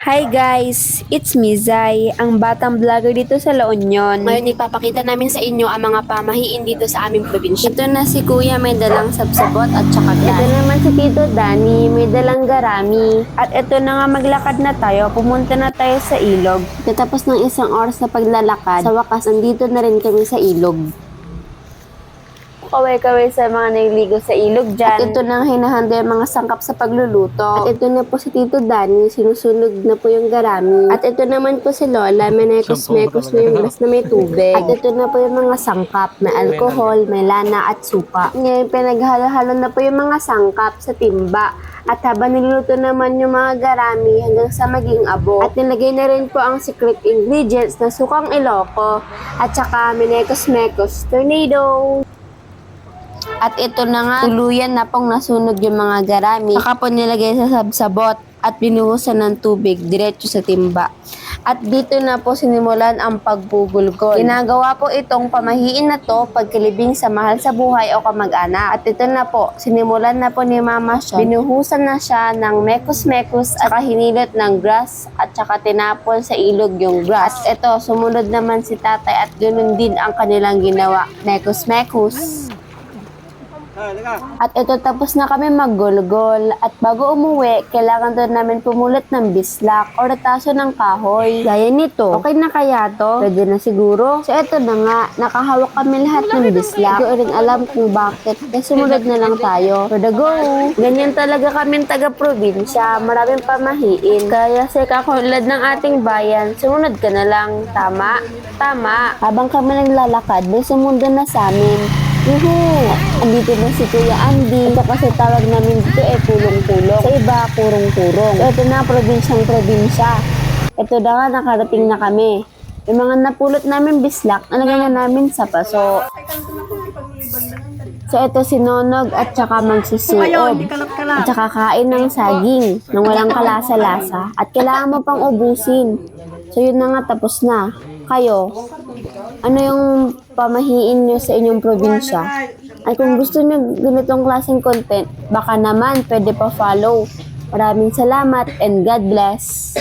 Hi guys! It's me, Zai, ang batang vlogger dito sa La Union. Ngayon ipapakita namin sa inyo ang mga pamahiin dito sa aming probinsya. Ito na si Kuya, may dalang sabsabot at saka Ito glass. naman si Tito Danny, may dalang garami. At ito na nga, maglakad na tayo, pumunta na tayo sa ilog. Katapos ng isang oras na paglalakad, sa wakas andito na rin kami sa ilog. Kaway-kaway sa mga naliligo sa ilog At dyan. ito na ang hinahanda yung mga sangkap sa pagluluto. At ito na po si Tito Danny, sinusunog na po yung garami. At ito naman po si Lola, menekos-mekos na yung glass na may tubig. At ito na po yung mga sangkap na alcohol, may lana at supa. Ngayon pinaghalo-halo na po yung mga sangkap sa timba. At habang niluluto naman yung mga garami hanggang sa maging abo. At nilagay na rin po ang secret ingredients na sukang iloko at saka menekos-mekos tornado. At ito na nga, tuluyan na pong nasunog yung mga garami. Saka po nilagay sa sabsabot at binuhusan ng tubig diretso sa timba. At dito na po sinimulan ang pagbubulgol. Ginagawa po itong pamahiin na to pagkalibing sa mahal sa buhay o kamag-anak. At ito na po, sinimulan na po ni Mama siya. Binuhusan na siya ng mekos-mekos at saka hinilot ng grass at saka tinapon sa ilog yung grass. At ito, sumunod naman si tatay at ganoon din ang kanilang ginawa. Mekos-mekos. At ito, tapos na kami maggulgol. At bago umuwi, kailangan doon namin pumulit ng bislak o retaso ng kahoy. Gaya nito. Okay na kaya to? Pwede na siguro. So ito na nga, nakahawak kami lahat ng bislak. Hindi ko rin alam kung bakit. Kaya sumunod na lang tayo. For the go! Ganyan talaga kami taga-probinsya. Maraming pamahiin. Kaya sa kakulad ng ating bayan, sumunod ka na lang. Tama? Tama. Habang kami naglalakad, may sumundo na sa amin. Yuhu! Andito na si Kuya Andy. Ito kasi tawag namin dito pulong-pulong. Sa iba, kurong-kurong. So, ito na, probinsyang-probinsya. Ito na nga, nakarating na kami. Yung mga napulot namin bislak, nalagay na namin sa paso. So, ito si Nonog at saka magsusuob. At saka kain ng saging nang walang kalasa-lasa. At kailangan mo pang ubusin. So, yun na nga, tapos na. Kayo, ano yung pamahiin nyo sa inyong probinsya? At kung gusto nyo ganitong klaseng content, baka naman pwede pa follow. Maraming salamat and God bless.